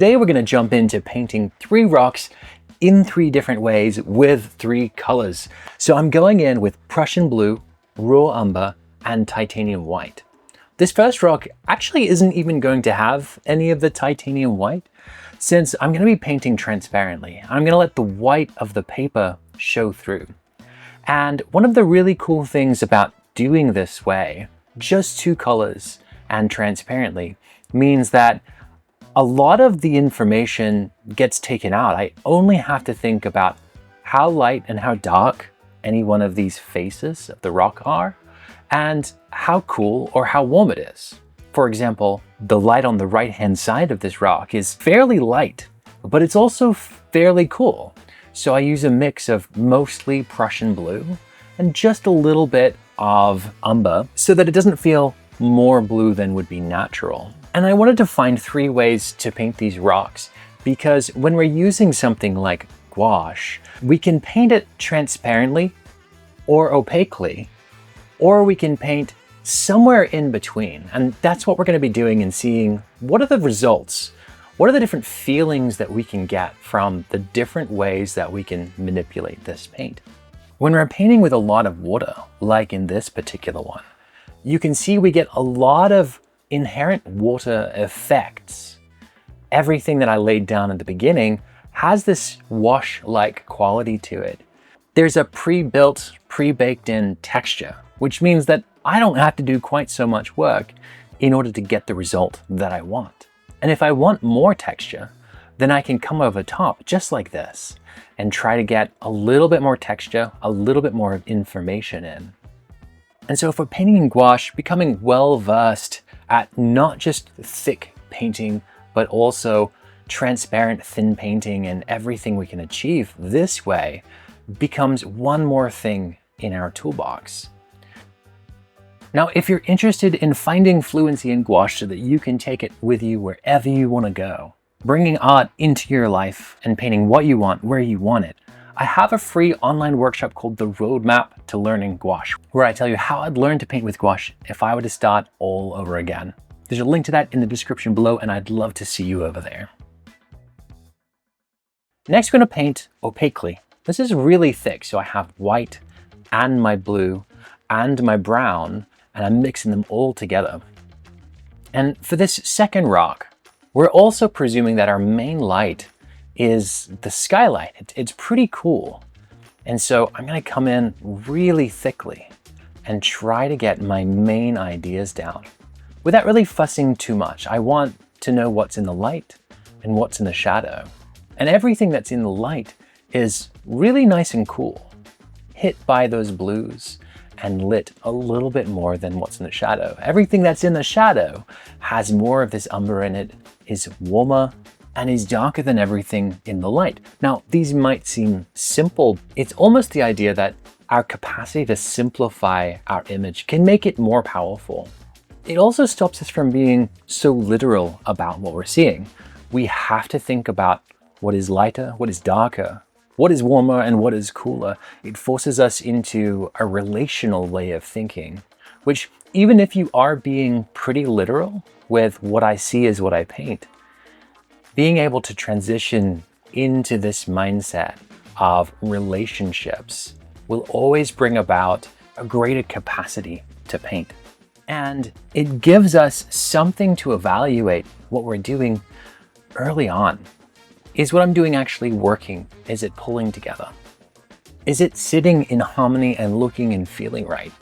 Today we're going to jump into painting 3 rocks in 3 different ways with 3 colors. So I'm going in with Prussian blue, raw umber, and titanium white. This first rock actually isn't even going to have any of the titanium white, since I'm going to be painting transparently. I'm going to let the white of the paper show through. And one of the really cool things about doing this way, just 2 colors and transparently, means that a lot of the information gets taken out. I only have to think about how light and how dark any one of these faces of the rock are, and how cool or how warm it is. For example, the light on the right-hand side of this rock is fairly light, but it's also fairly cool. So I use a mix of mostly Prussian blue and just a little bit of umber so that it doesn't feel more blue than would be natural. And I wanted to find 3 ways to paint these rocks, because when we're using something like gouache, we can paint it transparently or opaquely, or we can paint somewhere in between. And that's what we're going to be doing and seeing what are the results, what are the different feelings that we can get from the different ways that we can manipulate this paint. When we're painting with a lot of water, like in this particular one, you can see we get a lot of inherent water effects. Everything that I laid down at the beginning has this wash-like quality to it. There's a pre-built, pre-baked in texture, which means that I don't have to do quite so much work in order to get the result that I want. And if I want more texture, then I can come over top just like this and try to get a little bit more texture, a little bit more information in. And so if we're painting in gouache, becoming well-versed at not just thick painting, but also transparent thin painting and everything we can achieve this way becomes one more thing in our toolbox. Now, if you're interested in finding fluency in gouache so that you can take it with you wherever you want to go, bringing art into your life and painting what you want, where you want it, I have a free online workshop called The Roadmap to Learning Gouache, where I tell you how I'd learn to paint with gouache if I were to start all over again. There's a link to that in the description below, and I'd love to see you over there. Next, we're going to paint opaquely. This is really thick, so I have white and my blue and my brown, and I'm mixing them all together. And for this second rock, we're also presuming that our main light is the skylight. It's pretty cool. And so I'm going to come in really thickly and try to get my main ideas down without really fussing too much. I want to know what's in the light and what's in the shadow. And everything that's in the light is really nice and cool, hit by those blues and lit a little bit more than what's in the shadow. Everything that's in the shadow has more of this umber in it, is warmer, and is darker than everything in the light. Now, these might seem simple. It's almost the idea that our capacity to simplify our image can make it more powerful. It also stops us from being so literal about what we're seeing. We have to think about what is lighter, what is darker, what is warmer, and what is cooler. It forces us into a relational way of thinking, which even if you are being pretty literal with what I see is what I paint, being able to transition into this mindset of relationships will always bring about a greater capacity to paint. And it gives us something to evaluate what we're doing early on. Is what I'm doing actually working? Is it pulling together? Is it sitting in harmony and looking and feeling right?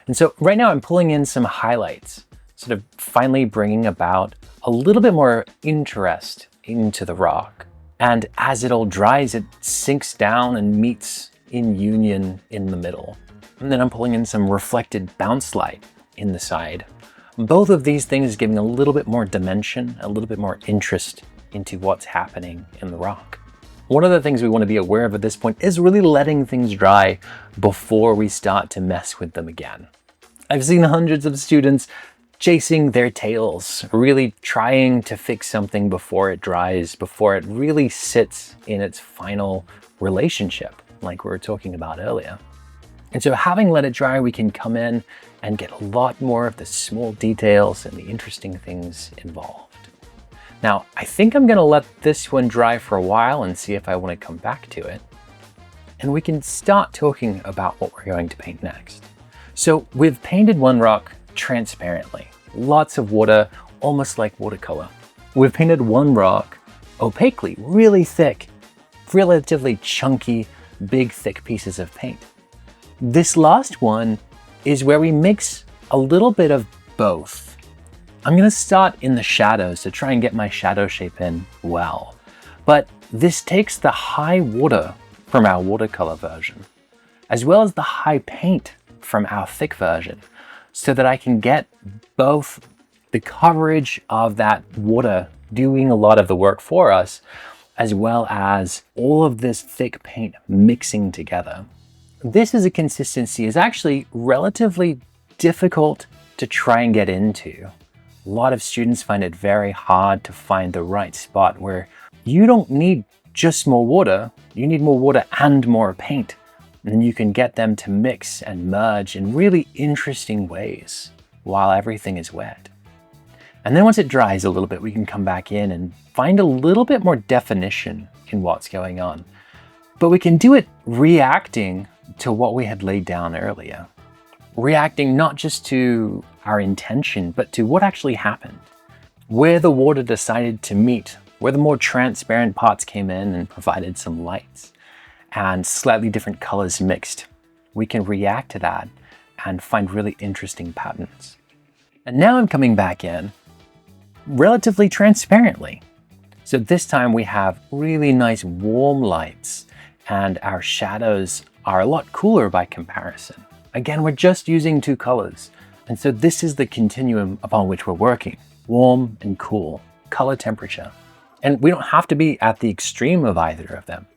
And so right now I'm pulling in some highlights, sort of finally bringing about a little bit more interest into the rock. And as it all dries, it sinks down and meets in union in the middle. And then I'm pulling in some reflected bounce light in the side. Both of these things giving a little bit more dimension, a little bit more interest into what's happening in the rock. One of the things we want to be aware of at this point is really letting things dry before we start to mess with them again. I've seen hundreds of students chasing their tails, really trying to fix something before it dries, before it really sits in its final relationship, like we were talking about earlier. And so having let it dry, we can come in and get a lot more of the small details and the interesting things involved. Now, I think I'm gonna let this one dry for a while and see if I wanna come back to it. And we can start talking about what we're going to paint next. So we've painted one rock transparently, lots of water, almost like watercolor. We've painted one rock opaquely, really thick, relatively chunky, big, thick pieces of paint. This last one is where we mix a little bit of both. I'm gonna start in the shadows to try and get my shadow shape in well. But this takes the high water from our watercolor version, as well as the high paint from our thick version, so that I can get both the coverage of that water doing a lot of the work for us, as well as all of this thick paint mixing together. This as a consistency is actually relatively difficult to try and get into. A lot of students find it very hard to find the right spot where you don't need just more water, you need more water and more paint. And then you can get them to mix and merge in really interesting ways while everything is wet. And then once it dries a little bit, we can come back in and find a little bit more definition in what's going on. But we can do it reacting to what we had laid down earlier. Reacting not just to our intention, but to what actually happened. Where the water decided to meet, where the more transparent parts came in and provided some lights and slightly different colors mixed. We can react to that and find really interesting patterns. And now I'm coming back in relatively transparently. So this time we have really nice warm lights and our shadows are a lot cooler by comparison. Again, we're just using two colors. And so this is the continuum upon which we're working. Warm and cool, color temperature. And we don't have to be at the extreme of either of them.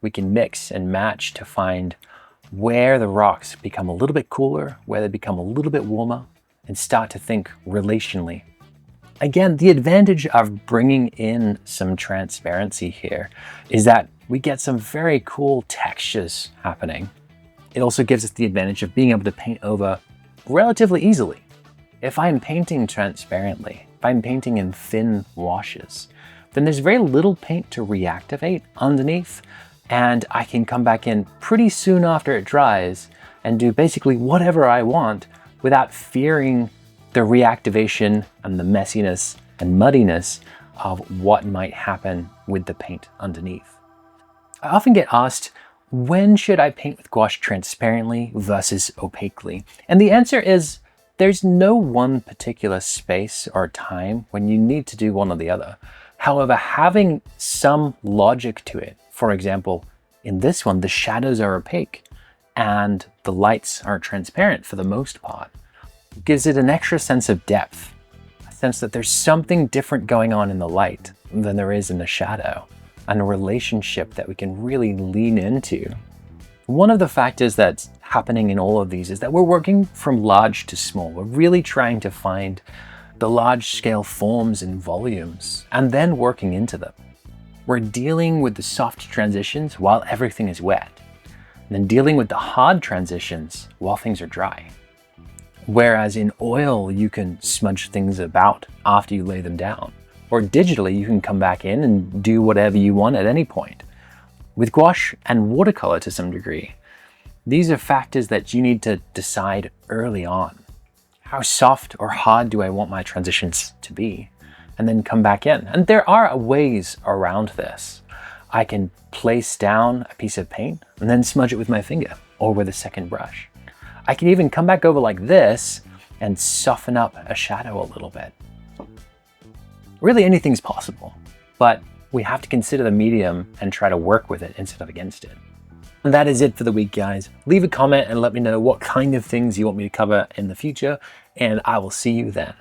We can mix and match to find where the rocks become a little bit cooler, where they become a little bit warmer, and start to think relationally. Again, the advantage of bringing in some transparency here is that we get some very cool textures happening. It also gives us the advantage of being able to paint over relatively easily. If I'm painting transparently, if I'm painting in thin washes, then there's very little paint to reactivate underneath, and I can come back in pretty soon after it dries and do basically whatever I want without fearing the reactivation and the messiness and muddiness of what might happen with the paint underneath. I often get asked, when should I paint with gouache transparently versus opaquely? And the answer is, there's no one particular space or time when you need to do one or the other. However, having some logic to it, for example, in this one, the shadows are opaque and the lights are transparent for the most part, gives it an extra sense of depth, a sense that there's something different going on in the light than there is in the shadow, and a relationship that we can really lean into. One of the factors that's happening in all of these is that we're working from large to small. We're really trying to find the large scale forms and volumes, and then working into them. We're dealing with the soft transitions while everything is wet, and then dealing with the hard transitions while things are dry. Whereas in oil, you can smudge things about after you lay them down, or digitally, you can come back in and do whatever you want at any point. With gouache and watercolor to some degree, these are factors that you need to decide early on. How soft or hard do I want my transitions to be? And then come back in. And there are ways around this. I can place down a piece of paint and then smudge it with my finger or with a second brush. I can even come back over like this and soften up a shadow a little bit. Really anything's possible, but we have to consider the medium and try to work with it instead of against it. And that is it for the week, guys. Leave a comment and let me know what kind of things you want me to cover in the future, and I will see you then.